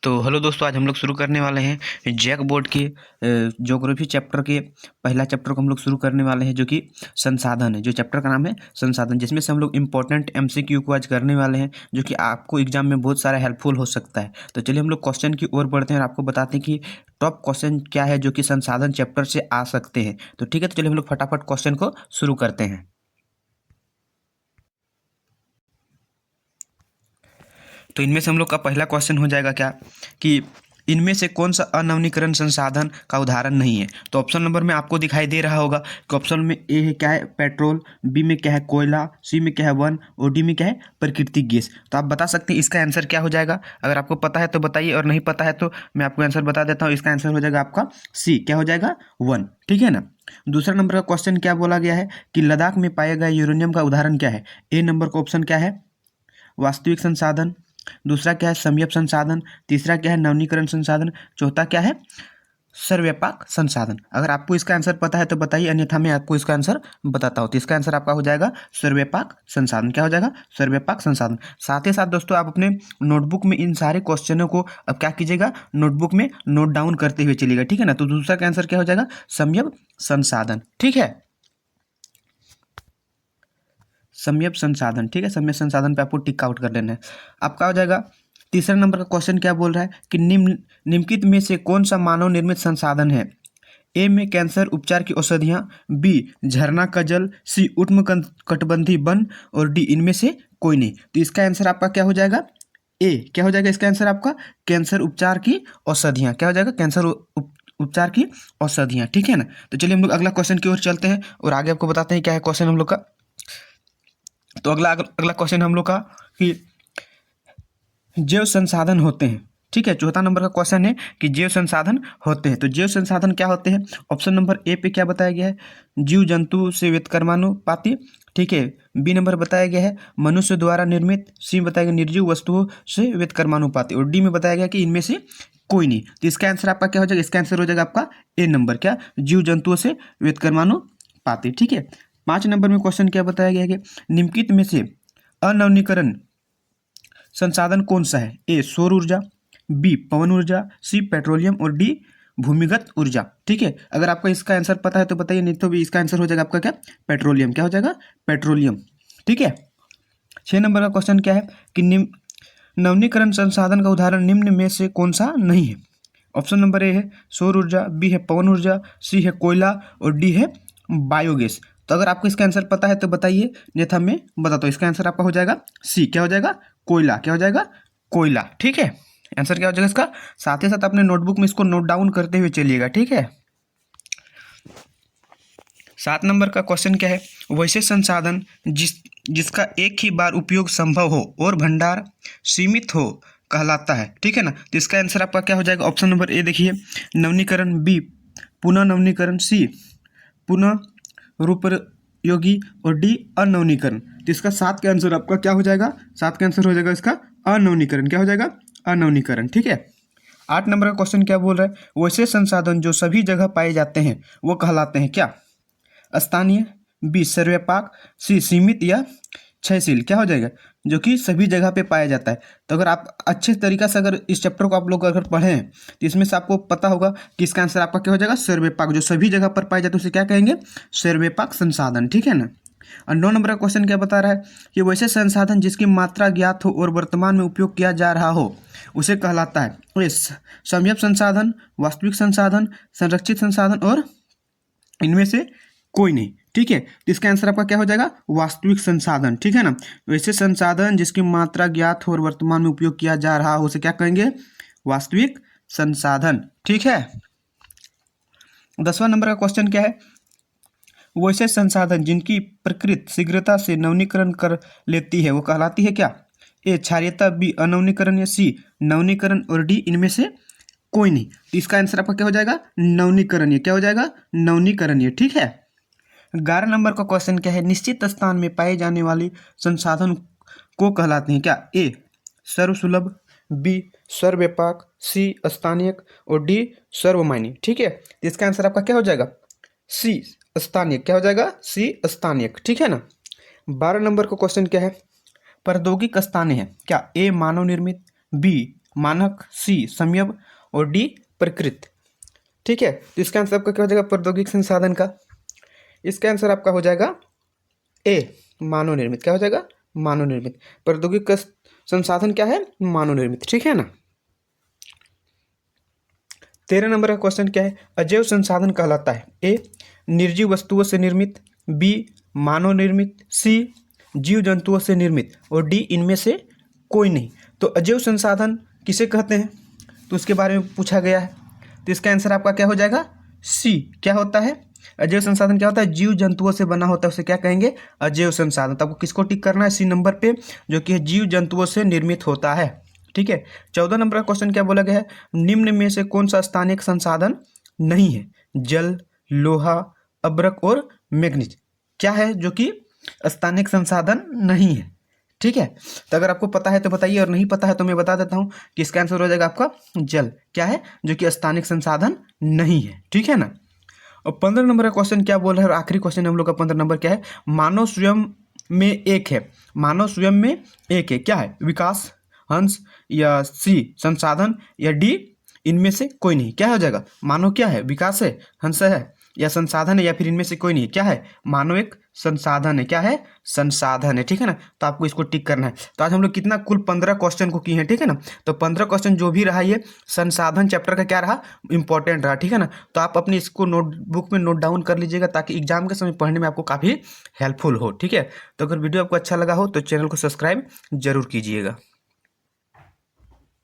तो हेलो दोस्तों, आज हम लोग शुरू करने वाले हैं जैक बोर्ड के ज्योग्राफी चैप्टर के पहला चैप्टर को हम लोग शुरू करने वाले हैं, जो कि संसाधन है। जो चैप्टर का नाम है संसाधन, जिसमें से हम लोग इंपॉर्टेंट एमसीक्यू को आज करने वाले हैं, जो कि आपको एग्जाम में बहुत सारा हेल्पफुल हो सकता है। तो चलिए हम लोग क्वेश्चन की ओर बढ़ते हैं और आपको बताते हैं कि टॉप क्वेश्चन क्या है जो कि संसाधन चैप्टर से आ सकते हैं। तो ठीक है, तो चलिए हम लोग फटाफट क्वेश्चन को शुरू करते हैं। तो इनमें से हम लोग का पहला क्वेश्चन हो जाएगा क्या कि इनमें से कौन सा अनवीनीकरण संसाधन का उदाहरण नहीं है। तो ऑप्शन नंबर में आपको दिखाई दे रहा होगा कि ऑप्शन में ए है क्या है पेट्रोल, बी में क्या है कोयला, सी में क्या है वन और डी में क्या है प्राकृतिक गैस। तो आप बता सकते हैं इसका आंसर क्या हो जाएगा। अगर आपको पता है तो बताइए, और नहीं पता है तो मैं आपको आंसर बता देता हूँ। इसका आंसर हो जाएगा आपका सी, क्या हो जाएगा वन। ठीक है ना। दूसरा नंबर का क्वेश्चन क्या बोला गया है कि लद्दाख में पाए गए यूरेनियम का उदाहरण क्या है। ए नंबर का ऑप्शन क्या है वास्तविक संसाधन, दूसरा क्या है समयप संसाधन, तीसरा क्या है नवीनीकरण संसाधन, चौथा क्या है सर्वव्यापक संसाधन। अगर आपको इसका आंसर पता है तो बताइए, अन्यथा मैं आपको इसका आंसर बताता हूँ। तो इसका आंसर आपका हो जाएगा सर्वव्यापक संसाधन। क्या हो जाएगा सर्वव्यापक संसाधन। साथ ही साथ दोस्तों आप अपने नोटबुक में इन सारे क्वेश्चनों को अब क्या कीजिएगा, नोटबुक में नोट डाउन करते हुए चलिएगा। ठीक है ना। तो दूसरा का आंसर क्या हो जाएगा समयप संसाधन। ठीक है, समयप संसाधन। ठीक है, समयप संसाधन पे आपको टिक आउट कर लेना है। आपका हो जाएगा तीसरा नंबर का क्वेश्चन क्या बोल रहा है कि निम्नलिखित में से कौन सा मानव निर्मित संसाधन है। ए में कैंसर उपचार की औषधियां, बी झरना का जल, सी उष्ण कटिबंधीय वन और डी इनमें से कोई नहीं। तो इसका आंसर आपका क्या हो जाएगा ए, क्या हो जाएगा इसका आंसर आपका कैंसर उपचार की औषधियां। क्या हो जाएगा कैंसर उपचार की औषधियां। ठीक है ना। तो चलिए हम लोग अगला क्वेश्चन की ओर चलते हैं और आगे आपको बताते हैं क्या है क्वेश्चन हम लोग का। तो अगला क्वेश्चन हम लोग का कि जैव संसाधन होते हैं। ठीक है, चौथा नंबर का क्वेश्चन है कि जैव संसाधन होते हैं। तो जैव संसाधन क्या होते हैं। ऑप्शन नंबर ए पे क्या बताया गया है जीव जंतु से व्युत्क्रमानुपाती। ठीक है, बी नंबर बताया गया है मनुष्य द्वारा निर्मित, सी में बताया गया निर्जीव वस्तुओं से व्युत्क्रमानुपाती और डी में बताया गया कि इनमें से कोई नहीं। तो इसका आंसर आपका क्या हो जाएगा, इसका आंसर हो जाएगा आपका ए नंबर, क्या जीव जंतुओं से व्युत्क्रमानुपाती। ठीक है, 5 नंबर में क्वेश्चन क्या बताया गया है कि निम्नलिखित में से अनवीनीकरण संसाधन कौन सा है। ए सौर ऊर्जा, बी पवन ऊर्जा, सी पेट्रोलियम और डी भूमिगत ऊर्जा। ठीक है, अगर आपको इसका आंसर पता है तो बताइए, नहीं तो भी इसका आंसर हो जाएगा आपका क्या पेट्रोलियम। क्या हो जाएगा पेट्रोलियम। ठीक है, 6 नंबर का क्वेश्चन क्या है कि नवीनीकरण संसाधन का उदाहरण निम्न में से कौन सा नहीं है। ऑप्शन नंबर ए है सौर ऊर्जा, बी है पवन ऊर्जा, सी है कोयला और डी है बायोगैस। तो अगर आपको इसका आंसर पता है तो बताइए, नहीं था मैं बताता हूँ। इसका आंसर आपका हो जाएगा सी, क्या हो जाएगा कोयला। क्या हो जाएगा कोयला। ठीक है, आंसर क्या हो जाएगा इसका। साथ ही साथ अपने नोटबुक में इसको नोट डाउन करते हुए चलिएगा। ठीक है, 7 नंबर का क्वेश्चन क्या है वैसे संसाधन जिसका एक ही बार उपयोग संभव हो और भंडार सीमित हो कहलाता है। ठीक है ना। तो इसका आंसर आपका क्या हो जाएगा। ऑप्शन नंबर ए देखिए नवीनीकरण, बी पुनः नवीनीकरण, सी पुनः रूपयोगी और डी अनवीनीकरण। तो इसका 7 का आंसर आपका क्या हो जाएगा, 7 का आंसर हो जाएगा इसका अनवीनीकरण। क्या हो जाएगा अनवीनीकरण। ठीक है, 8 नंबर का क्वेश्चन क्या बोल रहा है वैसे संसाधन जो सभी जगह पाए जाते हैं वो कहलाते हैं क्या। स्थानीय, बी सर्वव्यापक, सी सीमित या क्षयशील। क्या हो जाएगा जो कि सभी जगह पे पाया जाता है। तो अगर आप अच्छे तरीक़ा से अगर इस चैप्टर को आप लोग अगर पढ़ें तो इसमें से आपको पता होगा कि इसका आंसर आपका क्या हो जाएगा सर्वव्यापक। जो सभी जगह पर पाए जाते हैं उसे क्या कहेंगे सर्वव्यापक संसाधन। ठीक है ना। और 9 नंबर का क्वेश्चन क्या बता रहा है कि वैसे संसाधन जिसकी मात्रा ज्ञात हो और वर्तमान में उपयोग किया जा रहा हो उसे कहलाता है समयप संसाधन, वास्तविक संसाधन, संरक्षित संसाधन और इनमें से कोई नहीं। ठीक है, तो इसका आंसर आपका क्या हो जाएगा वास्तविक संसाधन। ठीक है ना। वैसे संसाधन जिसकी मात्रा ज्ञात हो और वर्तमान में उपयोग किया जा रहा हो उसे क्या कहेंगे वास्तविक संसाधन। ठीक है, 10वां नंबर का क्वेश्चन क्या है वैसे संसाधन जिनकी प्रकृति शीघ्रता से नवीनीकरण कर लेती है वो कहलाती है क्या। ए क्षारीयता, बी अनवीनीकरण या सी नवीनीकरण और डी इनमें से कोई नहीं। तो इसका आंसर आपका क्या हो जाएगा नवीनीकरणीय। क्या हो जाएगा नवीनीकरणीय। ठीक है, 11 नंबर का क्वेश्चन क्या है निश्चित स्थान में पाए जाने वाली संसाधन को कहलाते हैं क्या। ए सर्वसुलभ, बी सर्वव्यापक, सी स्थानीय और डी सर्वमान्य। ठीक है, तो इसका आंसर आपका क्या हो जाएगा सी स्थानीय। क्या हो जाएगा सी स्थानीय। ठीक है ना। 12 नंबर का क्वेश्चन क्या है प्रौद्योगिक स्थानीय है क्या। ए मानव निर्मित, बी मानक, सी संयम और डी प्रकृति। ठीक है, तो इसका आंसर आपका क्या हो जाएगा प्रौद्योगिक संसाधन का? इसका आंसर आपका हो जाएगा ए मानव निर्मित। क्या हो जाएगा? मानव निर्मित। प्रौद्योगिक का संसाधन क्या है? मानव निर्मित। ठीक है ना। 13 नंबर का क्वेश्चन क्या है? अजैव संसाधन कहलाता है ए निर्जीव वस्तुओं से निर्मित, बी मानव निर्मित, सी जीव जंतुओं से निर्मित और डी इनमें से कोई नहीं। तो अजैव संसाधन किसे कहते हैं तो उसके बारे में पूछा गया है। तो इसका आंसर आपका क्या हो जाएगा? सी। क्या होता है? अजैव संसाधन क्या होता है? जीव जंतुओं से बना होता है, उसे क्या कहेंगे? अजैव संसाधन। तो आपको किसको टिक करना है? सी नंबर पे, जो कि जीव जंतुओं से निर्मित होता है। ठीक है। 14 नंबर का क्वेश्चन क्या बोला गया है? निम्न में से कौन सा स्थानिक संसाधन नहीं है? जल, लोहा, अब्रक और मैग्नीज। क्या है जो कि स्थानिक संसाधन नहीं है? ठीक है। तो अगर आपको पता है तो बताइए, और नहीं पता है तो मैं बता देता हूं कि इसका आंसर हो जाएगा आपका जल। क्या है? जो कि स्थानिक संसाधन नहीं है। ठीक है ना। और 15 नंबर का क्वेश्चन क्या बोल रहा है, और आखिरी क्वेश्चन हम लोग का 15 नंबर क्या है? मानव स्वयं में एक है। मानव स्वयं में एक है। क्या है? विकास, हंस, या सी संसाधन, या डी इनमें से कोई नहीं। क्या हो जाएगा? मानव क्या है? विकास है, हंस है, या संसाधन है, या फिर इनमें से कोई नहीं। क्या है? मानव एक संसाधन है। क्या है? संसाधन है। ठीक है ना। तो आपको इसको टिक करना है। तो आज हम लोग कितना कुल 15 क्वेश्चन को किए हैं। ठीक है ना। तो 15 क्वेश्चन जो भी रहा, ये संसाधन चैप्टर का क्या रहा? इंपॉर्टेंट रहा। ठीक है ना। तो आप अपनी इसको नोटबुक में नोट डाउन कर लीजिएगा, ताकि एग्जाम के समय पढ़ने में आपको काफ़ी हेल्पफुल हो। ठीक है। तो अगर वीडियो आपको अच्छा लगा हो तो चैनल को सब्सक्राइब जरूर कीजिएगा।